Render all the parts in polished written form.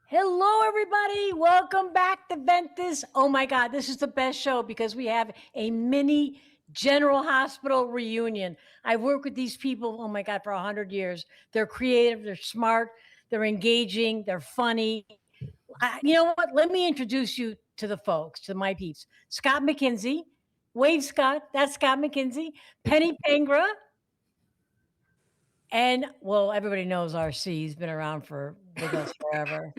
Hello, everybody. Welcome back to Ventthis. Oh my God, this is the best show because we have a mini General Hospital reunion. I've worked with these people, oh my God, for 100 years. They're creative, they're smart, they're engaging, they're funny. You know what? Let me introduce you to the folks, to my peeps. Scott McKinsey. Wave Scott. That's Scott McKinsey. Penny Pengra. And, well, everybody knows RC. He's been around with us forever.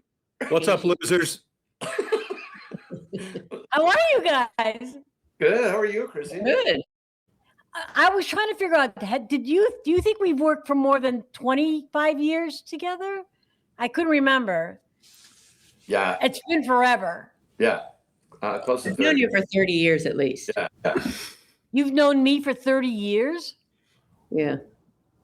What's up, losers? How are you guys? Good. How are you, Chrissy? Good. I was trying to figure out. Do you think we've worked for more than 25 years together? I couldn't remember. Yeah. It's been forever. Yeah. Close to 30. I've known you for 30 years at least. Yeah. You've known me for 30 years? Yeah.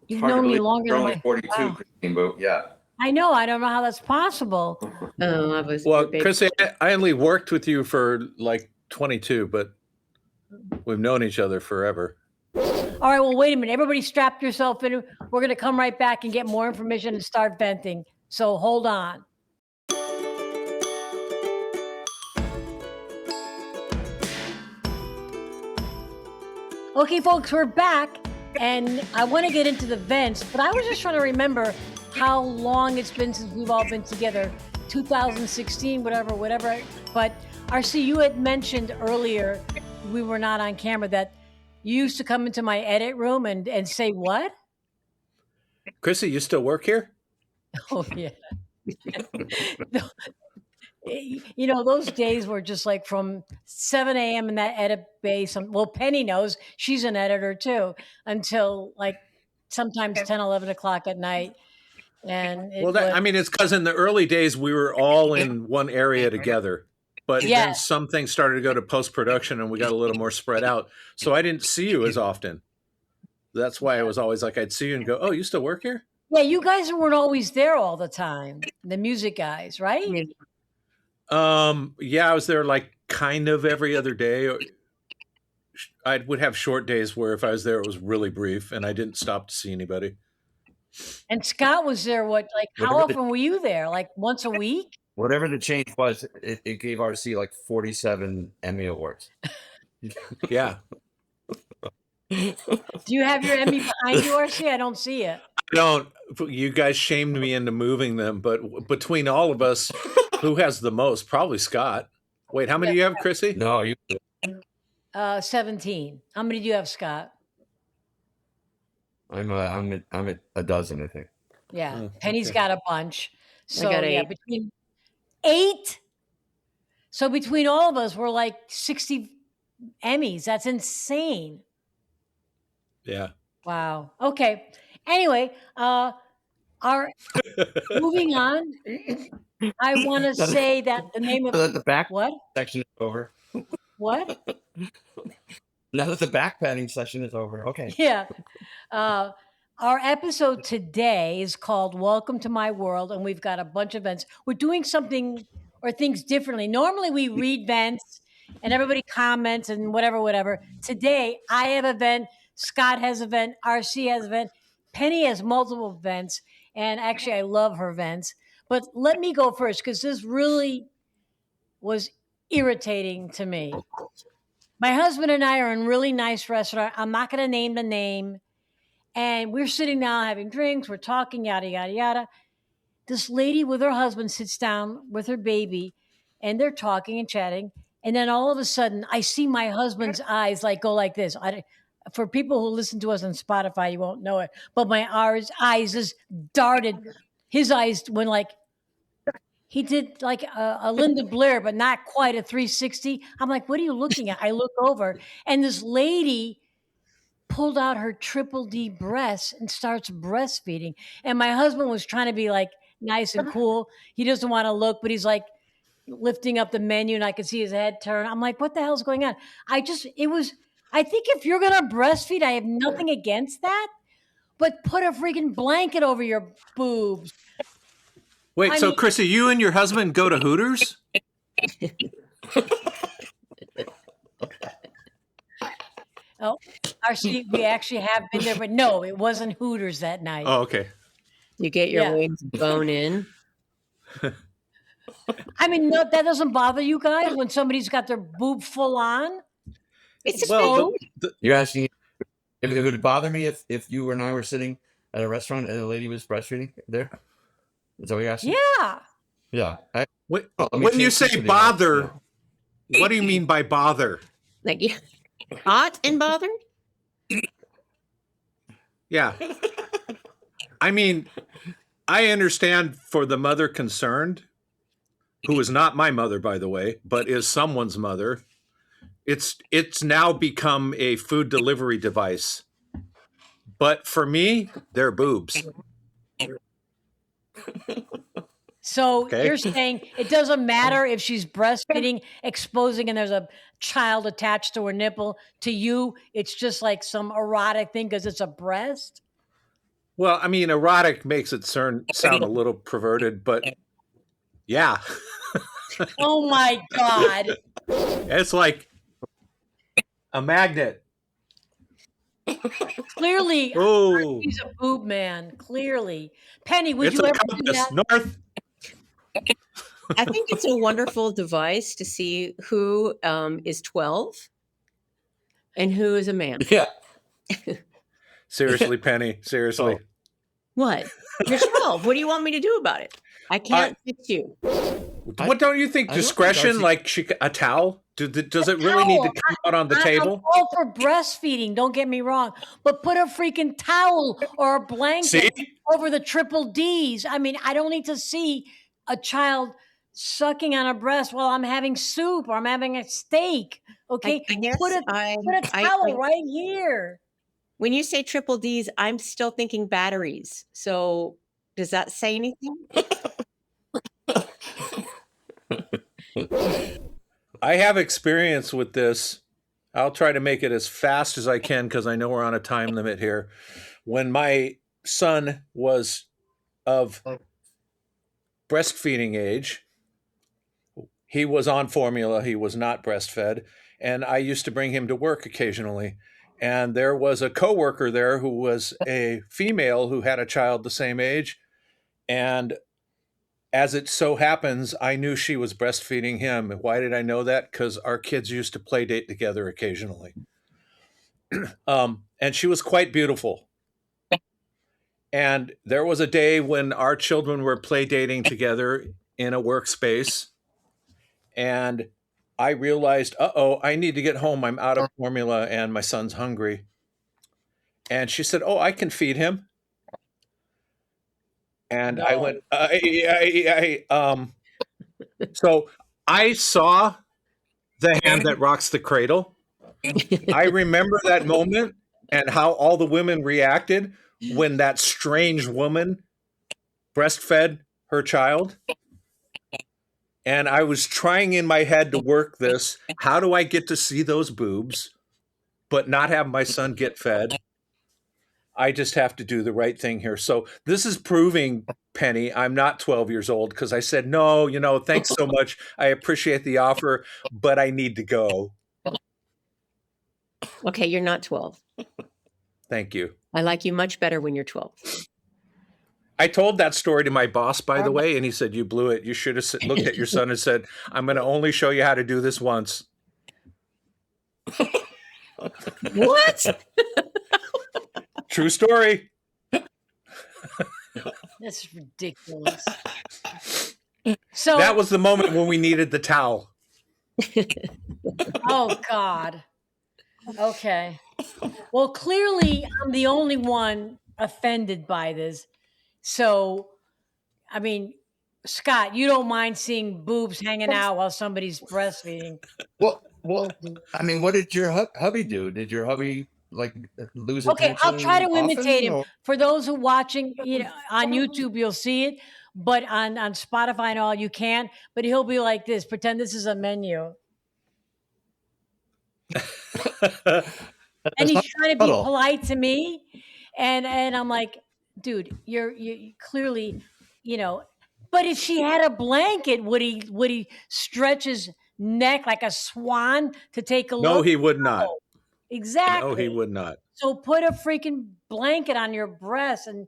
You've known me longer You're than only 42, wow. Christine, but yeah. I know. I don't know how that's possible. Oh, I was. Well, Chris, I only worked with you for like 22, but we've known each other forever. All right. Well, wait a minute. Everybody strap yourself in. We're going to come right back and get more information and start venting. So hold on. Okay, folks, we're back. And I want to get into the vents, but I was just trying to remember how long it's been since we've all been together. 2016, whatever. But RC, you had mentioned earlier, we were not on camera, that you used to come into my edit room and say what? Chrissy, you still work here? Oh, yeah. You know, those days were just like from 7 a.m. in that edit bay. Well, Penny knows, she's an editor too, until like sometimes 10, 11 o'clock at night. And it's because in the early days, we were all in one area together. But then some things started to go to post-production and we got a little more spread out. So I didn't see you as often. That's why I was always like, I'd see you and go, oh, you still work here? Yeah, you guys weren't always there all the time. The music guys, right? Yeah, I was there like kind of every other day. I would have short days where if I was there, it was really brief and I didn't stop to see anybody. And Scott was there, how often were you there? Like once a week? Whatever the change was, it gave RC like 47 Emmy Awards. Yeah. Do you have your Emmy behind you, RC? I don't see it. I don't. You guys shamed me into moving them, but between all of us, who has the most? Probably Scott. Wait, how many do you have, Chrissy? No, you. 17. How many do you have, Scott? I'm at a dozen, I think. Yeah, Oh, Penny's got a bunch. So I got 8. yeah, between 8. So between all of us, we're like 60 Emmys. That's insane. Yeah. Wow. Okay. Anyway, moving on. I want to say that the name of the back what section is over. What? Now that the backpatting session is over, okay. Yeah. Our episode today is called Welcome to My World, and we've got a bunch of events. We're doing something or things differently. Normally we read vents and everybody comments and whatever. Today I have a vent, Scott has a vent, RC has a vent, Penny has multiple vents, and actually I love her vents. But let me go first because this really was irritating to me. My husband and I are in a really nice restaurant. I'm not going to name the name. And we're sitting down having drinks. We're talking, yada, yada, yada. This lady with her husband sits down with her baby and they're talking and chatting. And then all of a sudden, I see my husband's eyes go like this. For people who listen to us on Spotify, you won't know it. But my eyes just darted. His eyes went like, he did like a Linda Blair, but not quite a 360. I'm like, what are you looking at? I look over and this lady pulled out her triple D breasts and starts breastfeeding. And my husband was trying to be like nice and cool. He doesn't want to look, but he's like lifting up the menu and I could see his head turn. I'm like, what the hell's going on? I think if you're going to breastfeed, I have nothing against that, but put a freaking blanket over your boobs. Wait, Chrissy, you and your husband go to Hooters? Oh, we actually have been there, but no, it wasn't Hooters that night. Oh, okay. You get your wings bone in. I mean, no, that doesn't bother you guys when somebody's got their boob full on. It's Well, exposed? You're asking if it would bother me if you and I were sitting at a restaurant and a lady was breastfeeding there? Is that what you're asking? Yeah. Yeah. when you say bother, what do you mean by bother? like hot and bothered. Yeah. I mean, I understand for the mother concerned, who is not my mother, by the way, but is someone's mother. It's now become a food delivery device. But for me, they're boobs. So Okay. you're saying it doesn't matter if she's breastfeeding, exposing, and there's a child attached to her nipple. To you, it's just like some erotic thing because it's a breast. Well, I mean, erotic makes it sound a little perverted, but yeah, Oh my God. it's like a magnet. Clearly, Oh, he's a boob man. Clearly. Penny, would it's you a ever do compass that? north. I think it's a wonderful device to see who is 12 and who is a man. Yeah. Seriously, Penny. Seriously. Oh. What? You're 12. What do you want me to do about it? I can't fix you. What don't you think? I don't Discretion, think like a towel? Does it really need to come out on the table? I'm all for breastfeeding, don't get me wrong, but put a freaking towel or a blanket See? over the triple D's. I mean, I don't need to see a child sucking on a breast while I'm having soup or I'm having a steak. Okay, I guess put a towel right here. When you say triple D's, I'm still thinking batteries. So does that say anything? I have experience with this. I'll try to make it as fast as I can because I know we're on a time limit here. When my son was of breastfeeding age, he was on formula. He was not breastfed. And I used to bring him to work occasionally. And there was a coworker there who was a female who had a child the same age. And as it so happens, I knew she was breastfeeding him. Why did I know that? Because our kids used to play date together occasionally. And she was quite beautiful. And there was a day when our children were play dating together in a workspace. And I realized, I need to get home. I'm out of formula and my son's hungry. And she said, I can feed him. And I went, so I saw the hand that rocks the cradle. I remember that moment and how all the women reacted when that strange woman breastfed her child. And I was trying in my head to work this. How do I get to see those boobs, but not have my son get fed? I just have to do the right thing here. So this is proving, Penny, I'm not 12 years old because I said, no, thanks so much. I appreciate the offer, but I need to go. Okay, you're not 12. Thank you. I like you much better when you're 12. I told that story to my boss, by the way, and he said, you blew it. You should have looked at your son and said, I'm going to only show you how to do this once. What? True story. That's ridiculous. So that was the moment when we needed the towel. Oh, God. Okay. Well, clearly I'm the only one offended by this. So, I mean, Scott, you don't mind seeing boobs hanging out while somebody's breastfeeding. Well, I mean, what did your hubby do? Did your hubby lose Okay, attention? I'll try to often, imitate him. or- For those who are watching, on YouTube, you'll see it, but on Spotify and all, you can't. But he'll be like this. Pretend this is a menu. And he's trying to be polite to me, and I'm like, dude, you clearly, But if she had a blanket, would he stretch his neck like a swan to take a look? No, he would not. Exactly. No, he would not. So put a freaking blanket on your breast and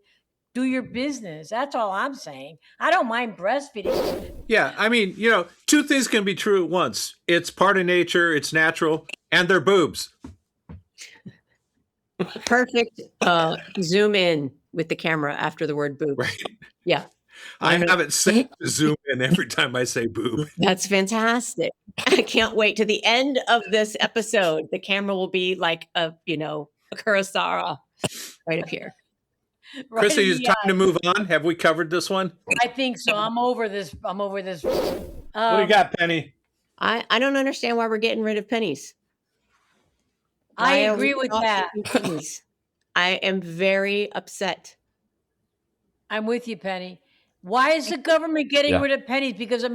do your business. That's all I'm saying. I don't mind breastfeeding. Yeah, I mean, two things can be true at once. It's part of nature, it's natural, and they're boobs. Perfect. Zoom in with the camera after the word boob. Right. Yeah. I have it set to zoom in every time I say boob. That's fantastic. I can't wait to the end of this episode. The camera will be like a Kurosawa right up here. Right Chrissy, in it's the time eye. to move on. Have we covered this one? I think so. I'm over this. What do you got, Penny? I don't understand why we're getting rid of pennies. I Why are agree we with not that. keeping pennies? I am very upset. I'm with you, Penny. Why is the government getting Yeah. rid of pennies? Because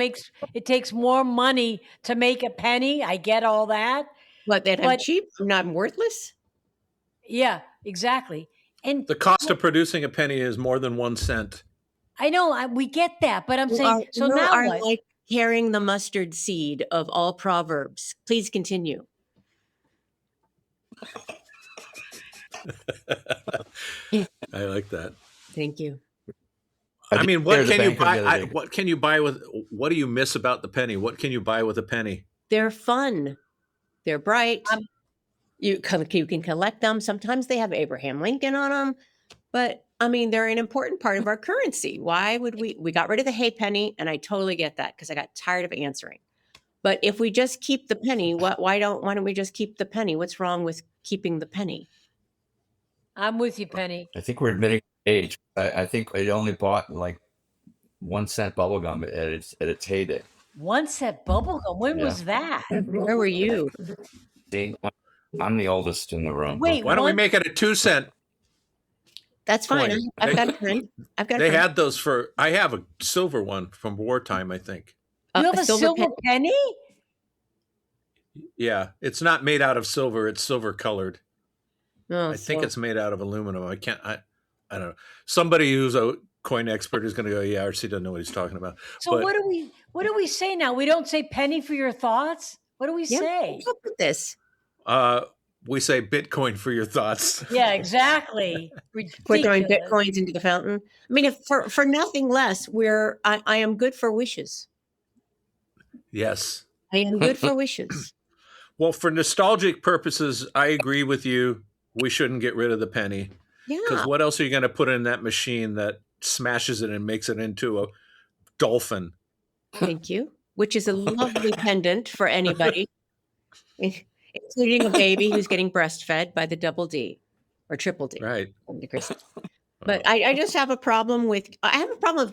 it takes more money to make a penny. I get all that. What, that I'm But- cheap? I'm worthless? Yeah, exactly. And The cost of producing a penny is more than 1 cent. I know we get that, but I'm You saying so you now are what? like carrying the mustard seed of all proverbs. Please continue. I like that. Thank you. I mean, what There's a can you banker the buy? other day. What can you buy with? What do you miss about the penny? What can you buy with a penny? They're fun. They're bright. You can collect them. Sometimes they have Abraham Lincoln on them, but I mean, they're an important part of our currency. Why would we got rid of the hay penny? And I totally get that because I got tired of answering. But if we just keep the penny, why don't we just keep the penny? What's wrong with keeping the penny? I'm with you, Penny. I think we're admitting age. I think it only bought like 1 cent bubble gum at its heyday. 1 cent bubblegum. When Yeah. was that? Where were you? See, I'm the oldest in the room. Wait, Why don't we one- make it a 2 cent? That's fine. Coin. I've got a friend. They had those for. I have a silver one from wartime, I think. You have a silver penny? Yeah, it's not made out of silver. It's silver colored. Oh, I think it's made out of aluminum. I don't know. Somebody who's a coin expert is going to go, yeah, RC doesn't know what he's talking about. So But- what do we say now? We don't say penny for your thoughts? What do we say? What's up with this? We say Bitcoin for your thoughts. Yeah, exactly. We're throwing Ridiculous. bitcoins into the fountain. I mean, if for nothing less, I am good for wishes. Yes. I am good for wishes. Well, for nostalgic purposes, I agree with you. We shouldn't get rid of the penny. Because Yeah. what else are you going to put in that machine that smashes it and makes it into a dolphin? Thank you. Which is a lovely pendant for anybody, including a baby who's getting breastfed by the double D or triple D. Right. But I just have a problem with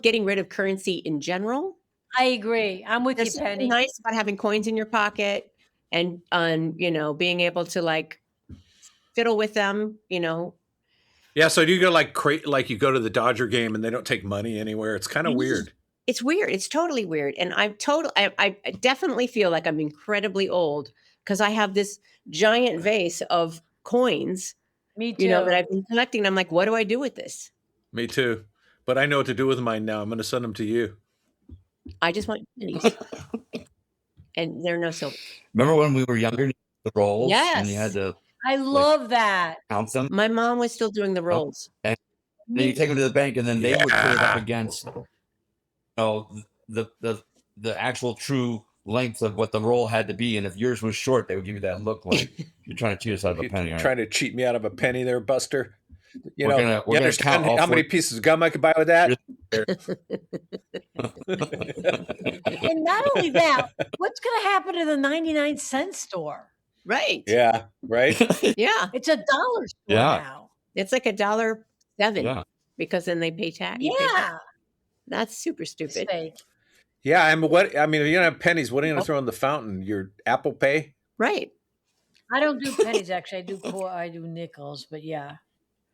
getting rid of currency in general. I agree. I'm with There's you, something Penny. nice about having coins in your pocket and being able to like fiddle with them. Yeah. So do you go like you go to the Dodger game and they don't take money anywhere? It's kind of weird. It's weird. It's totally weird. And I definitely feel like I'm incredibly old because I have this giant vase of coins, Me too. that I've been collecting. I'm like, what do I do with this? Me too. But I know what to do with mine now. I'm going to send them to you. I just want pennies. And they're no silver. Remember when we were younger, the rolls, and you Yes. had to I love that. count them, My mom was still doing the rolls. then you take them to the bank, and then they would put it up against, the actual true length of what the roll had to be. And if yours was short, they would give you that look like you're trying to cheat us out of a You're penny. Aren't trying to cheat me out of a penny there, Buster. You We're know, gonna you understand count all how many 40 pieces of gum I could buy with that? And not only that, what's going to happen to the 99-cent store? Right. Yeah, right? Yeah. It's $1 store Yeah. now. It's like $1.07 Yeah. because then they pay tax. you pay tax. Yeah. That's super stupid. Fake. Yeah, if you don't have pennies, what are you going to throw in the fountain? Your Apple Pay? Right. I don't do pennies actually. I do nickels, but yeah.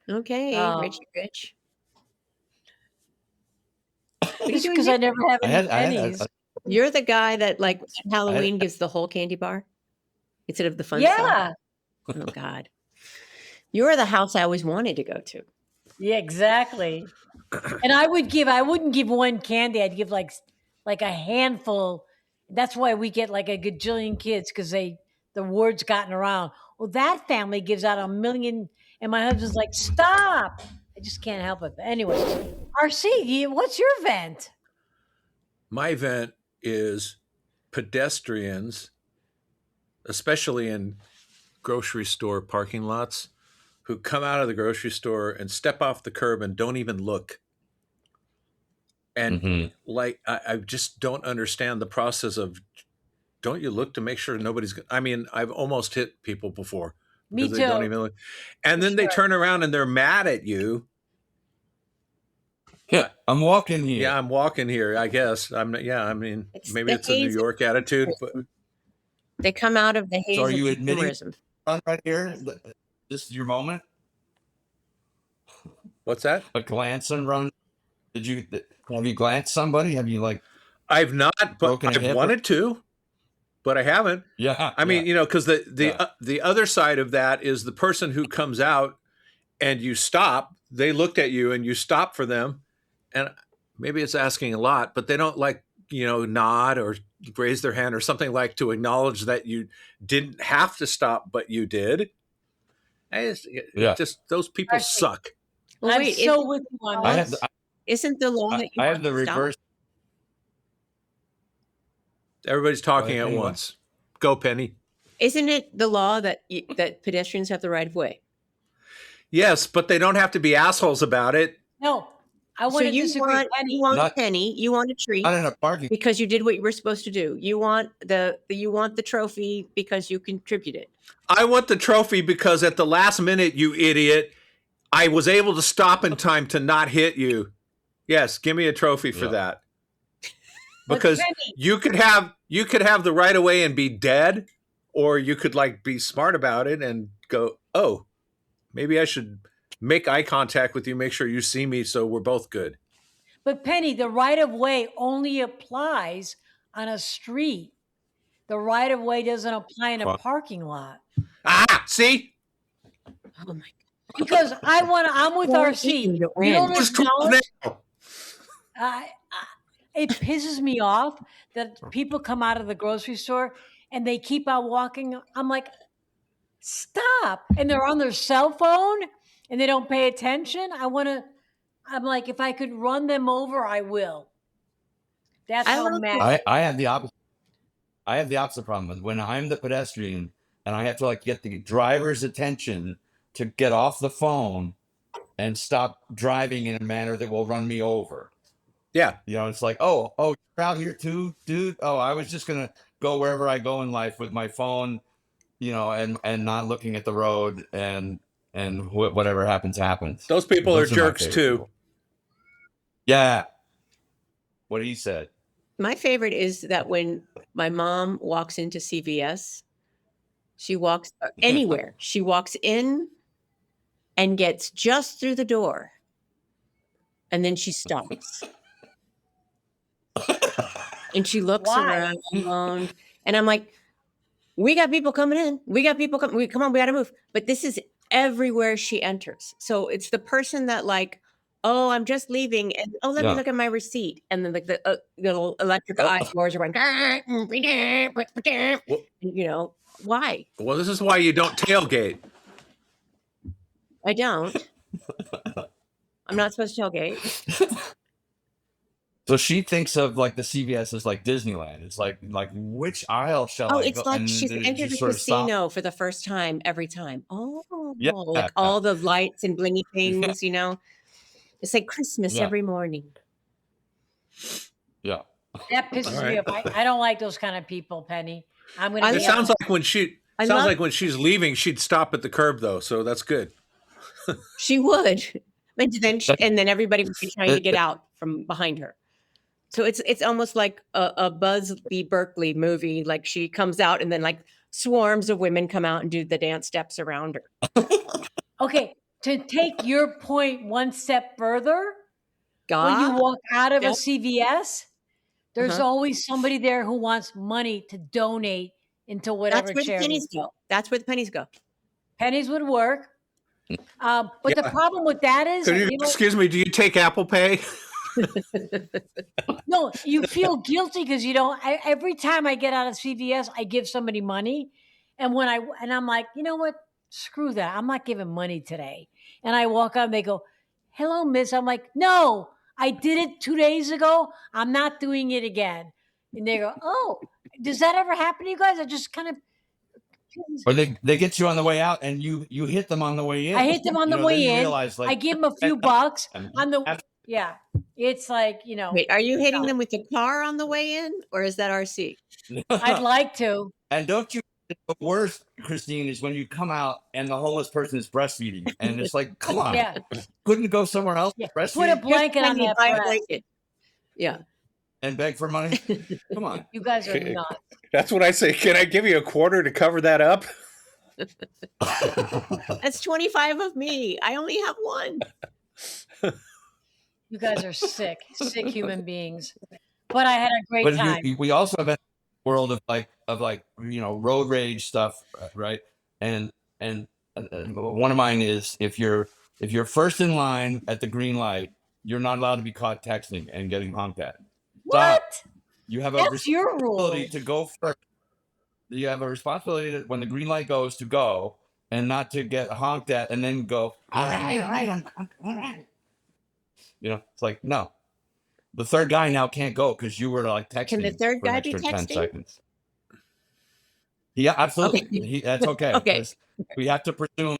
Okay. Oh. Rich. Just because I never have I any had, pennies. You're the guy that like at Halloween gives the whole candy bar instead of the fun Yeah. stuff. Oh God. You're the house I always wanted to go to. Yeah, exactly. And I wouldn't give one candy. I'd give like a handful. That's why we get like a gajillion kids because the word's gotten around. Well, that family gives out 1 million, and my husband's like, "Stop!" just can't help it. But anyway, RC, what's your vent? My vent is pedestrians, especially in grocery store parking lots, who come out of the grocery store and step off the curb and don't even look. And like, I just don't understand the process of, don't you look to make sure nobody's, I mean, I've almost hit people before Me because they don't too. even look. And then they turn around and they're mad at you. Yeah, I'm walking here. Yeah, I'm walking here, I guess. I mean, maybe the it's a New haze of York attitude, but They come out of the haze So are of you admitting consumerism. right here? This is your moment. what's that? A glance and run. Have you glanced somebody? Have you like I've not, but broken a I've hip? wanted to, but I haven't. Yeah. I mean, because the other side of that is the person who comes out and you stop, they looked at you and you stop for them. And maybe it's asking a lot, but they don't like, nod or raise their hand or something like to acknowledge that you didn't have to stop, but you did. Just those people suck. Well, I'm wait, so with you on this. isn't the law that you I have the reverse. Everybody's talking at once. Go, Penny. Isn't it the law that that pedestrians have the right of way? Yes, but they don't have to be assholes about it. No, I want to disagree. You want Penny. You want a treat Not in a parking because you did what you were supposed to do. You want the trophy because you contributed. I want the trophy because at the last minute, you idiot, I was able to stop in time to not hit you. Yes, give me a trophy for that. Because you could have the right of way and be dead, or you could like be smart about it and go, oh, maybe I should make eye contact with you, make sure you see me, so we're both good. But Penny, the right of way only applies on a street. The right of way doesn't apply in a parking lot. See? Oh my! Because I'm with RC. You don't acknowledge. It pisses me off that people come out of the grocery store and they keep on walking. I'm like, stop. And they're on their cell phone and they don't pay attention. I'm like, if I could run them over, I will. That's how mad. I have the opposite. I have the opposite problem. When I'm the pedestrian and I have to like get the driver's attention to get off the phone and stop driving in a manner that will run me over. Yeah. It's like, oh, you're out here too, dude. Oh, I was just going to go wherever I go in life with my phone, and not looking at the road and whatever happens. Those people are jerks too. People. Yeah. What he said. My favorite is that when my mom walks into CVS, she walks anywhere. She walks in and gets just through the door. And then she stops. And she looks around. And I'm like, we got people coming in. We got people coming. Come on, we got to move. But this is everywhere she enters. So it's the person that like, oh, I'm just leaving. And let me look at my receipt. And then like the little electric eye doors are going, why? Well, this is why you don't tailgate. I don't. I'm not supposed to tailgate. So she thinks of like the CVS as like Disneyland. It's like which aisle shall I go? Oh, it's like she's entered a casino for the first time every time. Oh, like all the lights and blingy things, It's like Christmas every morning. Yeah. That pisses me off. I don't like those kind of people, Penny. It sounds like when she's leaving, she'd stop at the curb though, so that's good. She would. And then everybody would be trying to get out from behind her. So it's almost like a Buzz B. Berkeley movie. Like she comes out and then like swarms of women come out and do the dance steps around her. Okay, to take your point one step further, when you walk out of a CVS, there's always somebody there who wants money to donate into whatever charity. That's where the pennies go. That's where the pennies go. Pennies would work. But the problem with that is... excuse me, do you take Apple Pay? No, you feel guilty because every time I get out of CVS, I give somebody money. And I'm like, you know what? Screw that. I'm not giving money today. And I walk out and they go, hello, miss. I'm like, no, I did it 2 days ago. I'm not doing it again. And they go, oh, does that ever happen to you guys? I just kind of, Or they get you on the way out, and you hit them on the way in. I hit them on the Then way you in. realize, I like, give them a few bucks on the, yeah. It's like, Wait, are you hitting no. them with the car on the way in, or is that RC? I'd like to. And don't you? The worst, Christine, is when you come out and the homeless person is breastfeeding, and it's like, come on, Yeah. couldn't go somewhere else? Yeah. Breastfeed Put a blanket on that Buy a breast. blanket. Yeah. and beg for money. Come on. You guys are nuts. That's what I say. Can I give you a quarter to cover that up? That's 25 of me. I only have one. You guys are sick human beings. But I had a great But time. we also have a world of like road rage stuff, right? And one of mine is if you're first in line at the green light, you're not allowed to be caught texting and getting honked at. What? Stop. You have a That's your rule. responsibility to go first. You have a responsibility that when the green light goes to go and not to get honked at and then go, all right, all right. It's like, no. The third guy now can't go because you were like texting. Can the third for an guy be extra 10 texting? seconds. Yeah, absolutely. Okay. That's okay. Okay. 'cause we have to presume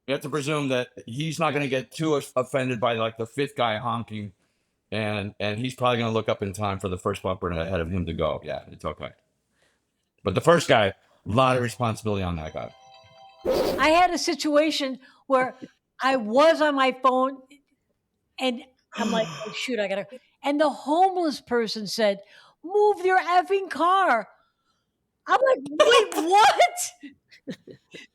that he's not going to get too offended by like the fifth guy honking, and he's probably going to look up in time for the first bumper ahead of him to go. Yeah, it's okay. But the first guy, a lot of responsibility on that guy. I had a situation where I was on my phone and I'm like, oh, shoot, I gotta. And the homeless person said, move your effing car. I'm like, wait, what?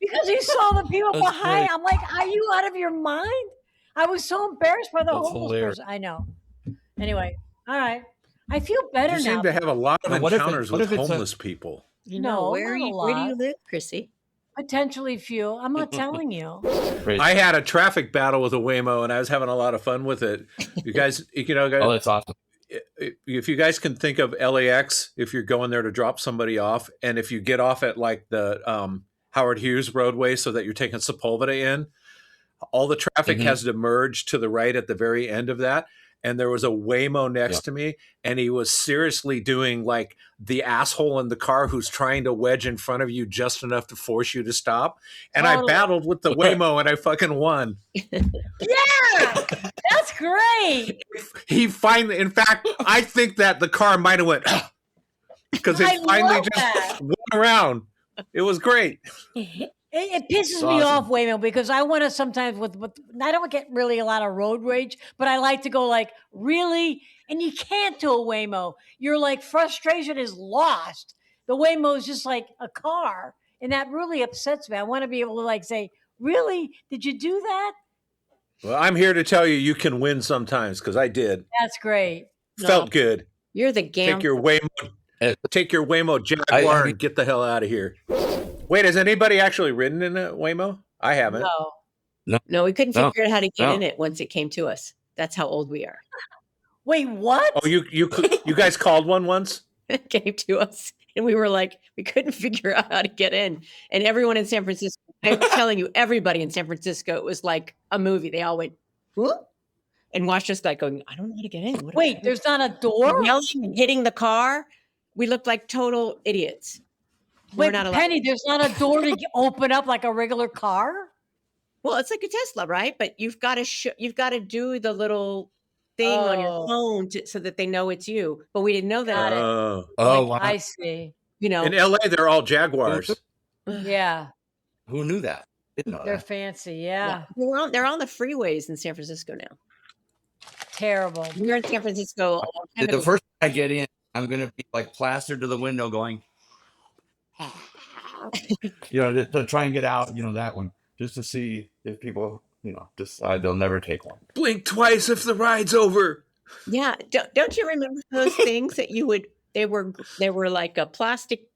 Because he saw the people That's behind. great. I'm like, are you out of your mind? I was so embarrassed by the That's homeless hilarious. person. I know. Anyway, all right. I feel better You now. seem to have a lot of Now, what if encounters what with if it's a- homeless people. You No, know, where not a where do you lot. live, Chrissy? Potentially few. I'm not telling you. Great. I had a traffic battle with a Waymo, and I was having a lot of fun with it. You guys, Oh, that's awesome. if you guys can think of LAX, if you're going there to drop somebody off, and if you get off at like the Howard Hughes roadway so that you're taking Sepulveda in, all the traffic Mhm. has to merge to the right at the very end of that. And there was a Waymo next to me, and he was seriously doing like the asshole in the car who's trying to wedge in front of you just enough to force you to stop. And Totally. I battled with the Waymo, and I fucking won. Yeah, that's great. He finally, in fact, I think that the car might have went because I it finally love just that. went around. It was great. It pisses It's me awesome. off, Waymo, because I want to sometimes with I don't get really a lot of road rage, but I like to go like, really? And you can't do a Waymo. Your like frustration is lost. The Waymo is just like a car, and that really upsets me. I want to be able to like say, really? Did you do that? Well, I'm here to tell you, you can win sometimes because I did. That's great. Felt good. You're the Take your Waymo Jaguar and get the hell out of here. Wait, has anybody actually ridden in a Waymo? I haven't. No. No, we couldn't No. figure out how to get No. in it once it came to us. That's how old we are. Wait, what? Oh, you guys called one once? It came to us, and we were like, we couldn't figure out how to get in. And everyone in San Francisco, I'm telling you, everybody in San Francisco, it was like a movie. They all went, whoop, and watched us like going, I don't know how to get in. What do I Wait, do?" there's not a door? Yelling and hitting the car. We looked like total idiots. We're Wait, not allowed. Penny, there's not a door to open up like a regular car? Well, it's like a Tesla, right? But you've got to do the little thing on your Oh. phone so that they know it's you. But we didn't know Got that. it. Oh. Oh, Like, wow. I see. You know, In LA, they're all Jaguars. Yeah, Who knew that? Didn't know they're that. fancy. Yeah. they're on the freeways in San Francisco now. Terrible. We were in San Francisco a long time The ago. first time I get in, I'm going to be like plastered to the window going, to try and get out, that one, just to see if people, decide they'll never take one. Blink twice if the ride's over. Yeah, don't you remember those things that you would? They were like a plastic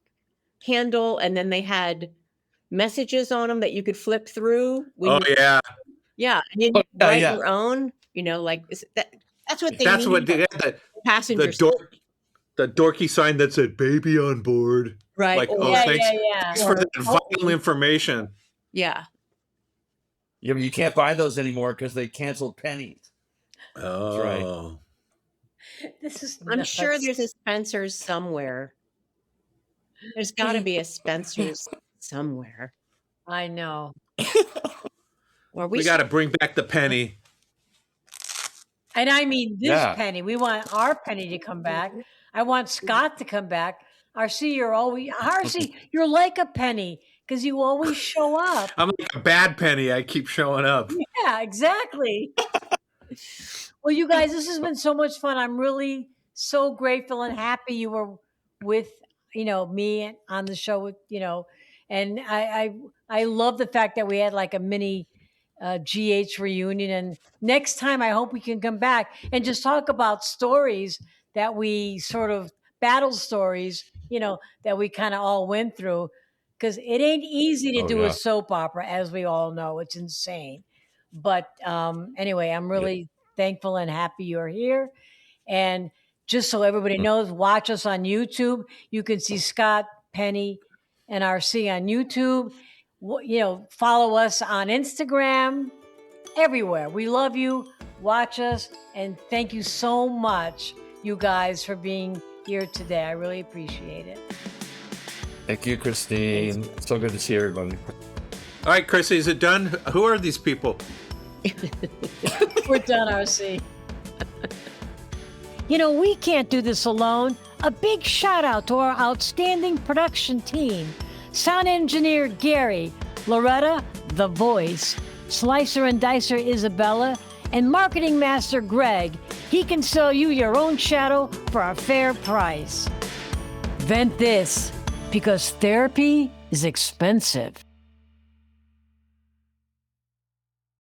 handle, and then they had messages on them that you could flip through. Oh, yeah. Yeah, and you Oh, yeah, write yeah. your own. That's what they. That's mean what by they had, passengers. the dorky sign that said "baby on board." Right. Like, or- oh, Yeah, thanks, yeah. thanks for the vital information. yeah. Yeah, but you can't buy those anymore because they canceled pennies. That's right. Oh, This is I'm nuts. sure there's a Spencer's somewhere. There's got to be a Spencer's somewhere. I know. Or we got to bring back the penny. And I mean this Yeah. Penny. We want our Penny to come back. I want Scott to come back. RC, you're like a penny because you always show up. I'm like a bad penny. I keep showing up. Yeah, exactly. Well, you guys, this has been so much fun. I'm really so grateful and happy you were with, me on the show with, and I love the fact that we had like a mini GH reunion. And next time, I hope we can come back and just talk about stories that we sort of battle stories, that we kind of all went through. Because it ain't easy to do a soap opera, as we all know. It's insane. But anyway, I'm really thankful and happy you're here. And just so everybody knows, watch us on YouTube. You can see Scott, Penny, and RC on YouTube. Follow us on Instagram, everywhere. We love you. Watch us. And thank you so much, you guys, for being here today. I really appreciate it. Thank you, Christine. So good to see everybody. All right, Chrissy, is it done? Who are these people? We're done, RC. We can't do this alone. A big shout out to our outstanding production team. Sound engineer Gary, Loretta, the voice, slicer and dicer Isabella, and marketing master Greg. He can sell you your own shadow for a fair price. Ventthis, because therapy is expensive.